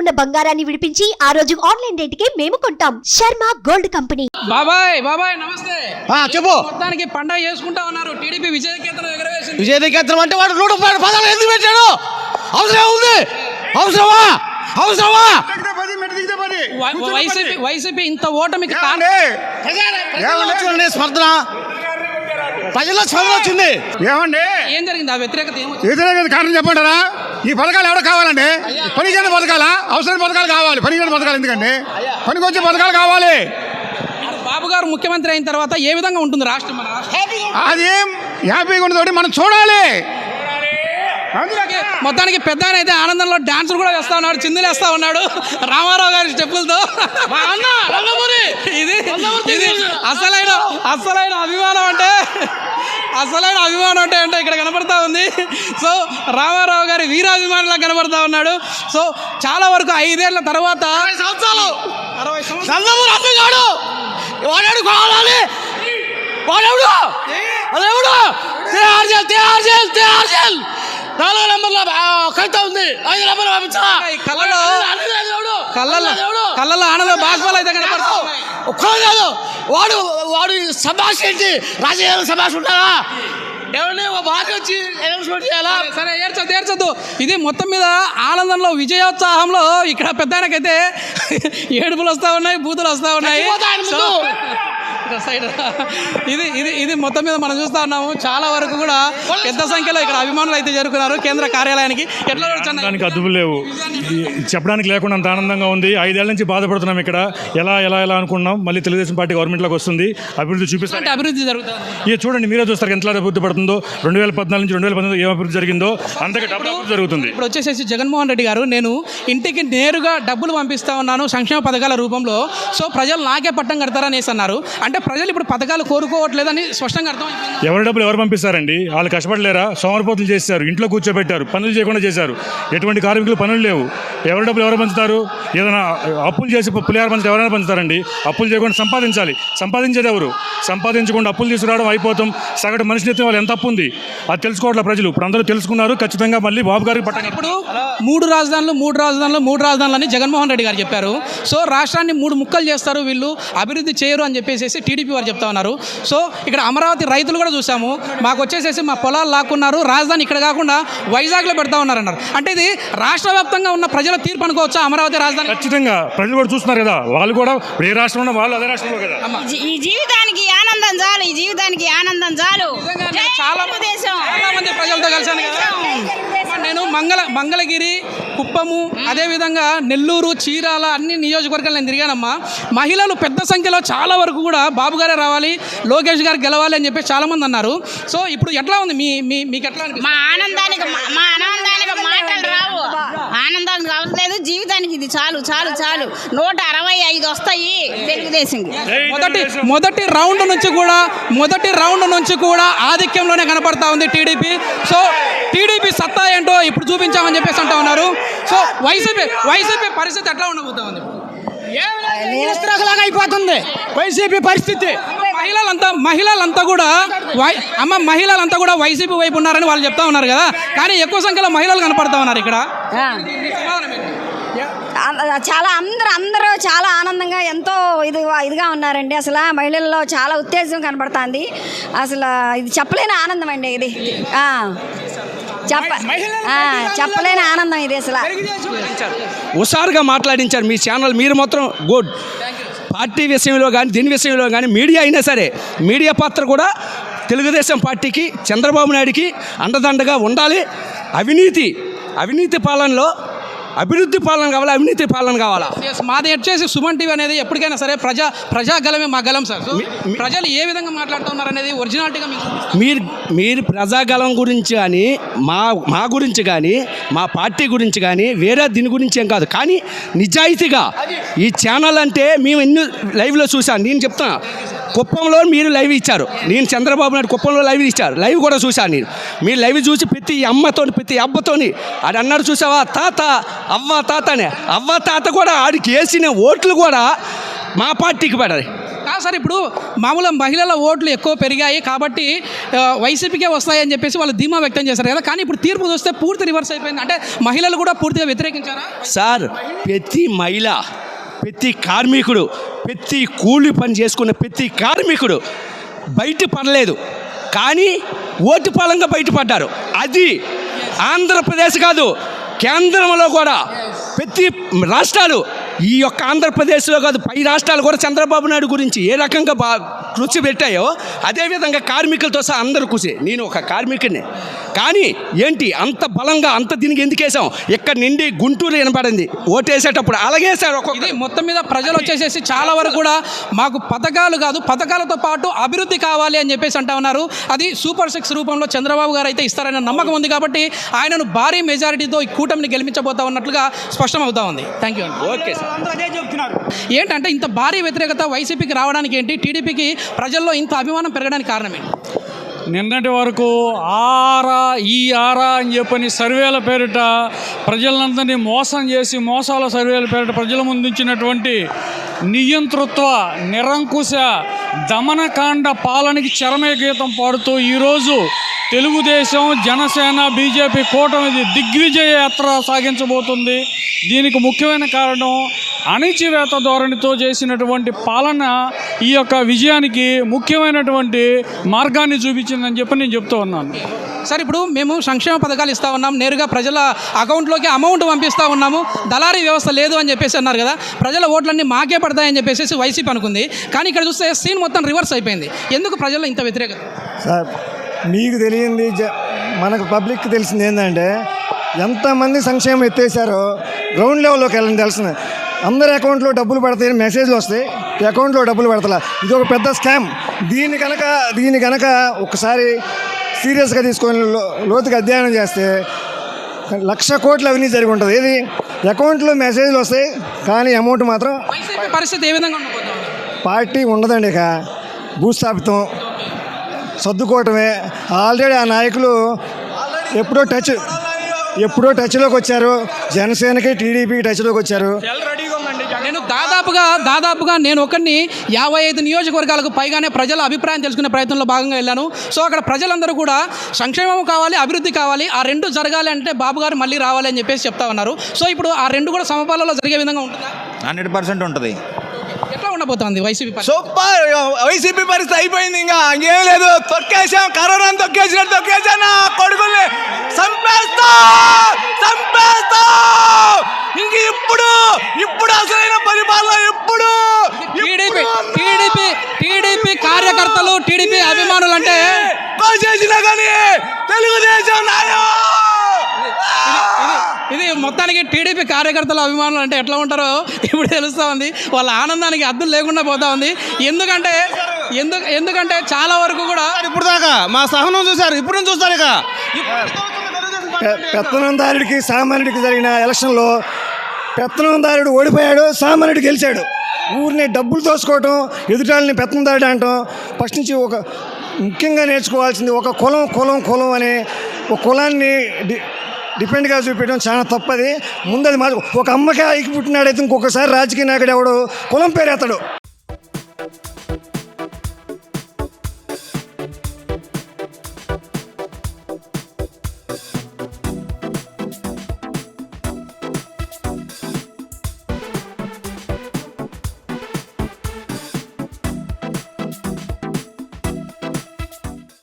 ఉన్న బంగారాన్ని విడిపించి ఆ రోజు ఆన్లైన్ రేటుకే మేము కొంటాం. Sharma gold company. బాబాయ్ నమస్తే. చెప్పు. మొత్తానికి పండగ చేసుకుంటా ఉన్నారు. టీడీపీ విజయకేతనం ఎగరవేసింది. విజయకేతనం అంటే వాడు 110 ఎందుకు పెట్టాడు? అవసరం ఉంది? అవసరమా? వైసీపీ ఇంత ఓటమికి స్పర్ధన ప్రజల్లో స్పందన వచ్చింది. ఏమండి ఏం జరిగింది? ఆ వ్యతిరేకత వ్యతిరేకత కారణం చెప్పంటారా? ఈ పథకాలు ఎవరు కావాలండి? పనిచేయని పథకాలా? అవసరం పథకాలు కావాలి. పనిచేయని పథకాలు ఎందుకండి? పనికొచ్చే పథకాలు కావాలి. బాబు గారు ముఖ్యమంత్రి అయిన తర్వాత ఏ విధంగా ఉంటుంది రాష్ట్రం? అది హ్యాపీగా ఉండదు, మనం చూడాలి. మొత్తానికి పెద్ద ఆయన అయితే ఆనందంలో డాన్సులు కూడా వేస్తా ఉన్నాడు, చిందులు వేస్తా ఉన్నాడు రామారావు గారి స్టెప్పులతో. ఇది అసలైన అభిమానం అంటే ఇక్కడ కనపడతా ఉంది. సో రామారావు గారి వీరాభిమానులా కనపడతా ఉన్నాడు. సో చాలా వరకు 5 ఏళ్ల తర్వాత 60 సంవత్సరాలు నాలుగో నెంబర్లో కవిత ఉంది, 5 నెంబర్ పంపించా. కళ్ళలో ఆనందం బాష్పాలు అయితే కనపడతా కాదు. వాడు సభాష్ ఏంటి? రాజకీయ సభాష్ ఉంటారా? ఏమన్నా బాగా వచ్చి అనౌన్స్మెంట్ చేయాలా? సరే ఏడ్చొద్దు. ఇది మొత్తం మీద ఆనందంలో విజయోత్సాహంలో ఇక్కడ పెద్ద ఆయనకైతే ఏడుపులు వస్తూ ఉన్నాయి, బూతులు వస్తూ ఉన్నాయి. ఇది మొత్తం మీద మనం చూస్తా ఉన్నాము. చాలా వరకు కూడా పెద్ద సంఖ్యలో ఇక్కడ అభిమానులు అయితే చేరుకున్నారు కేంద్ర కార్యాలయానికి. ఎట్లా దానికి అద్దులు లేవు, చెప్పడానికి లేకుండా అంత ఆనందంగా ఉంది. 5 ఏళ్ల నుంచి బాధపడుతున్నాం. ఇక్కడ ఎలా అనుకున్నాం. మళ్ళీ తెలుగుదేశం పార్టీ గవర్నమెంట్లోకి వస్తుంది, అభివృద్ధి చూపిస్తారు. అభివృద్ధి జరుగుతుంది. ఇక చూడండి, మీరే చూస్తారు ఎంత అభివృద్ధి పడుతుందో. 2014 నుంచి 2019 ఏం అభివృద్ధి జరిగిందో అంతగా డబ్బులు అభివృద్ధి జరుగుతుంది. ఇప్పుడు వచ్చేసేసి జగన్మోహన్ రెడ్డి గారు, నేను ఇంటికి నేరుగా డబ్బులు పంపిస్తా ఉన్నాను సంక్షేమ పథకాల రూపంలో, సో ప్రజలు నాకే పట్టం కడతారనేసి అన్నారు. అంటే ప్రజలు ఇప్పుడు పథకాలు కోరుకోవట్లేదని స్పష్టంగా అర్థమైంది. ఎవరి డబ్బులు ఎవరు పంపిస్తారండి? వాళ్ళు కష్టపడలేరా? సోమరిపోతులు చేశారు, ఇంట్లో కూర్చోబెట్టారు, పనులు చేయకుండా చేశారు. ఎటువంటి కార్మికులు పనులు లేవు. ఎవరి డబ్బులు ఎవరు పంచుతారు? ఏదైనా అప్పులు చేసి పులిహార పంచుతారు, ఎవరైనా పంచుతారండి? అప్పులు చేయకుండా సంపాదించాలి. సంపాదించేది ఎవరు? సంపాదించకుండా అప్పులు తీసుకురావడం అయిపోతాం. సగటు మనిషిని ఎత్తిన వాళ్ళు ఎంత అప్పు ఉంది అది తెలుసుకోవట్లే ప్రజలు. ఇప్పుడు అందరూ తెలుసుకున్నారు. ఖచ్చితంగా మళ్ళీ బాబు గారికి పట్టండి. ఇప్పుడు 3 రాజధానులు అని జగన్మోహన్ రెడ్డి గారు చెప్పారు. సో రాష్ట్రాన్ని 3 ముక్కలు చేస్తారు వీళ్ళు, అభివృద్ధి చేయరు అని చెప్పేసి టీడీపీ వారు చెప్తా ఉన్నారు. సో ఇక్కడ అమరావతి రైతులు కూడా చూసాము, మాకు వచ్చేసేసి మా పొలాలు లాక్కున్నారు, రాజధాని ఇక్కడ కాకుండా వైజాగ్లో పెడతా ఉన్నారన్నారు. అంటే ఇది రాష్ట్ర వ్యాప్తంగా ఉన్న ప్రజల తీర్పు అనుకోవచ్చా అమరావతి రాజధాని? ఖచ్చితంగా ప్రజలు కూడా చూస్తున్నారు కదా, వాళ్ళు కూడా ఏ రాష్ట్రంలో వాళ్ళు అదే రాష్ట్రంలో కదా. ఈ జీవితానికి ఆనందం చాలు. చాలా మంది ప్రజలతో కలిసాను కదా నేను. మంగళగిరి, కుప్పము, అదేవిధంగా నెల్లూరు, చీరాల అన్ని నియోజకవర్గాలు నేను తిరిగానమ్మా. మహిళలు పెద్ద సంఖ్యలో చాలా వరకు కూడా బాబు గారే రావాలి, లోకేష్ గారు గెలవాలి అని చెప్పి చాలా మంది అన్నారు. సో ఇప్పుడు ఎట్లా ఉంది మీకు ఎట్లా? మా ఆనందానికి మాటలు రావు. ఆనందానికి అవసరం, జీవితానికి ఇది చాలు. 165 వస్తాయి తెలుగుదేశం. మొదటి రౌండ్ నుంచి కూడా ఆధిక్యంలోనే కనపడతా ఉంది టీడీపీ. సో టీడీపీ సత్తా ఏంటో ఇప్పుడు చూపించామని చెప్పేసి అంటా ఉన్నారు. సో వైసీపీ పరిస్థితి ఎట్లా ఉండబోతా ఉంది? అయిపోతుంది వైసీపీ పరిస్థితి. మహిళలంతా కూడా వైసీపీ వైపు ఉన్నారని వాళ్ళు చెప్తా ఉన్నారు కదా, కానీ ఎక్కువ సంఖ్యలో మహిళలు కనపడతా ఉన్నారు ఇక్కడ. చాలా అందరూ చాలా ఆనందంగా ఎంతో ఇదిగా ఉన్నారండి. అసలు మహిళల్లో చాలా ఉత్తేజం కనబడుతుంది. అసలు ఇది చెప్పలేని ఆనందం అండి. ఇది చెప్పలేని ఆనందం ఇది. అసలు హుషారుగా మాట్లాడించారు మీ ఛానల్. మీరు మాత్రం గుడ్. పార్టీ విషయంలో కానీ దీని విషయంలో కానీ మీడియా అయినా సరే, మీడియా పాత్ర కూడా తెలుగుదేశం పార్టీకి, చంద్రబాబు నాయుడికి అండదండగా ఉండాలి. అవినీతి పాలనలో అభివృద్ధి పాలన కావాలా, అవినీతి పాలన కావాలా? మాది వచ్చేసి సుమన్ టీవీ అనేది ఎప్పటికైనా సరే ప్రజాగలమే మా గలం సార్. ప్రజలు ఏ విధంగా మాట్లాడుతున్నారు అనేది ఒరిజినాలిటీగా మీరు ప్రజాగలం గురించి కానీ మా గురించి కానీ మా పార్టీ గురించి కానీ వేరే దీని గురించి ఏం కాదు, కానీ నిజాయితీగా ఈ ఛానల్ అంటే మేము ఎన్ని లైవ్లో చూసాను. నేను చెప్తున్నా, కుప్పంలో మీరు లైవ్ ఇచ్చారు, నేను చంద్రబాబు నాయుడు కుప్పంలో లైవ్ ఇచ్చారు, లైవ్ కూడా చూశాను నేను. మీరు లైవ్ చూసి ప్రతి అబ్బతోని అది అన్నాడు చూసావా, అవ్వ తాత కూడా ఆడికి వేసిన ఓట్లు కూడా మా పార్టీకి పడాలి. సార్ ఇప్పుడు మామూలుగా మహిళల ఓట్లు ఎక్కువ పెరిగాయి కాబట్టి వైసీపీకే వస్తాయని చెప్పేసి వాళ్ళు ధీమా వ్యక్తం చేశారు కదా, కానీ ఇప్పుడు తీర్పు చూస్తే పూర్తి రివర్స్ అయిపోయింది. అంటే మహిళలు కూడా పూర్తిగా వ్యతిరేకించారా? సార్, ప్రతి మహిళ, ప్రతి కార్మికుడు, ప్రతి కూలి పని చేసుకున్న ప్రతి కార్మికుడు బయటపడలేదు, కానీ ఓటు పరంగా బయటపడ్డారు. అది ఆంధ్రప్రదేశ్ కాదు, కేంద్రంలో కూడా ప్రతి రాష్ట్రాలు, ఈ యొక్క ఆంధ్రప్రదేశ్లో కాదు పై రాష్ట్రాలు కూడా చంద్రబాబు నాయుడు గురించి ఏ రకంగా కృషి పెట్టాయో అదేవిధంగా కార్మికులతో సహా అందరూ కృషి. నేను ఒక కార్మికుడిని, కానీ ఏంటి అంత బలంగా అంత దీనికి ఎందుకు వేసాం? ఇక్కడ నుండి గుంటూరు వినపడింది ఓటేసేటప్పుడు, అలాగే సార్ ఇది మొత్తం మీద ప్రజలు వచ్చేసేసి చాలా వరకు కూడా మాకు పథకాలు కాదు, పథకాలతో పాటు అభివృద్ధి కావాలి అని చెప్పేసి అంటా ఉన్నారు. అది సూపర్ 6 రూపంలో చంద్రబాబు గారు అయితే ఇస్తారన్న నమ్మకం ఉంది కాబట్టి ఆయనను భారీ మెజారిటీతో ఈ కూటమిని గెలిపించబోతా ఉన్నట్లుగా స్పష్టం అవుతా ఉంది. Thank you. Okay sir. ఏంటంటే ఇంత భారీ వ్యతిరేకత వైసీపీకి రావడానికి ఏంటి, టీడీపీకి ప్రజల్లో ఇంత అభిమానం పెరగడానికి కారణం ఏంటి? నిన్నటి వరకు ఈ ఆరా అని చెప్పని సర్వేల పేరిట ప్రజలందరినీ మోసం చేసి మోసాల సర్వేల పేరిట ప్రజల ముందుంచినటువంటి నియంతృత్వ నిరంకుశ దమనకాండ పాలనకి చరమే గీతం పాడుతూ ఈరోజు తెలుగుదేశం, జనసేన, బీజేపీ కూటమి దిగ్విజయ యాత్ర సాగించబోతుంది. దీనికి ముఖ్యమైన కారణం అణిచివేత ధోరణితో చేసినటువంటి పాలన ఈ యొక్క విజయానికి ముఖ్యమైనటువంటి మార్గాన్ని చూపించిందని చెప్పి నేను చెప్తూ ఉన్నాను. సార్, ఇప్పుడు మేము సంక్షేమ పథకాలు ఇస్తూ ఉన్నాం, నేరుగా ప్రజల అకౌంట్లోకి అమౌంట్ పంపిస్తూ ఉన్నాము, దళారీ వ్యవస్థ లేదు అని చెప్పేసి అన్నారు కదా, ప్రజల ఓట్లన్నీ మాకే పడతాయని చెప్పేసి వైసీపీ అనుకుంది. కానీ ఇక్కడ చూస్తే సీన్ మొత్తం రివర్స్ అయిపోయింది. ఎందుకు ప్రజల్లో ఇంత వ్యతిరేకత? సార్, మీకు తెలియంది మనకు పబ్లిక్కి తెలిసింది ఏంటంటే ఎంతమంది సంక్షేమం ఎత్తేసారో గ్రౌండ్ లెవెల్లోకి వెళ్ళని తెలిసింది. అందరి అకౌంట్లో డబ్బులు పడతాయని మెసేజ్లు వస్తాయి, అకౌంట్లో డబ్బులు పడతలా. ఇది ఒక పెద్ద స్కామ్. దీన్ని కనుక ఒకసారి సీరియస్గా తీసుకొని లోతుగా అధ్యయనం చేస్తే 1,00,000 కోట్ల అవినీతి జరిగి ఉంటుంది. ఏది అకౌంట్లో మెసేజ్లు వస్తాయి కానీ అమౌంట్ మాత్రం పరిస్థితి ఏ విధంగా ఉండబోతుంది? పార్టీ ఉండదండి. ఇక భూస్థాపితం సర్దుకోవటమే. ఆల్రెడీ ఆ నాయకులు ఎప్పుడో టచ్లోకి వచ్చారు. జనసేనకి టీడీపీ టచ్లోకి వచ్చారు. నేను దాదాపుగా నేను ఒకరిని 55 నియోజకవర్గాలకు పైగానే ప్రజల అభిప్రాయం తెలుసుకునే ప్రయత్నంలో భాగంగా వెళ్ళాను. సో అక్కడ ప్రజలందరూ కూడా సంక్షేమం కావాలి, అభివృద్ధి కావాలి, ఆ రెండు జరగాలి అంటే బాబు గారు మళ్ళీ రావాలి అని చెప్పేసి చెప్తా ఉన్నారు. సో ఇప్పుడు ఆ రెండు కూడా సమపాలలో జరిగే విధంగా ఉంటుందా? 100% ఉంటుంది. ఎట్లా ఉండబోతోంది వైసీపీ? సూపర్. వైసీపీ పరిస్థితి అయిపోయింది. ఇంకా ఇంకేం లేదు. తొక్కేసాం, కరోనాను తొక్కేసినట్టు తొక్కేసాను. కొడుకుల్ని చంపేస్తా. ఇంక ఇప్పుడు అసలైన పరిపాలన ఇప్పుడు టీడీపీ కార్యకర్తలు, టీడీపీ అభిమానులు అంటే చేసినా కానీ తెలుగుదేశం నాయం. ఇది మొత్తానికి టీడీపీ కార్యకర్తల అభిమానులు అంటే ఎట్లా ఉంటారో ఇప్పుడు తెలుస్తూ ఉంది. వాళ్ళ ఆనందానికి అర్థం లేకుండా పోతా ఉంది. ఎందుకంటే చాలా వరకు కూడా ఇప్పుడు దాకా మా సహనం చూశారు, ఇప్పుడు చూస్తారు. ఇక పెత్తనందారుడికి సామాన్యుడికి జరిగిన ఎలక్షన్లో పెత్తనందారుడు ఓడిపోయాడు, సామాన్యుడు గెలిచాడు. ఊరిని డబ్బులు దోసుకోవటం, ఎదుటాళ్ళని పెత్తనందారుడు అంటాం. ఫస్ట్ నుంచి ఒక ముఖ్యంగా నేర్చుకోవాల్సింది ఒక కులం అనే ఒక కులాన్ని డిపెండ్గా చూపించడం చాలా తప్పది. ముందది ఒక అమ్మకి ఐకి పుట్టినాడైతే ఇంకొకసారి రాజకీయ నాయకుడు ఎవడు కులం పేరు ఎత్తడు.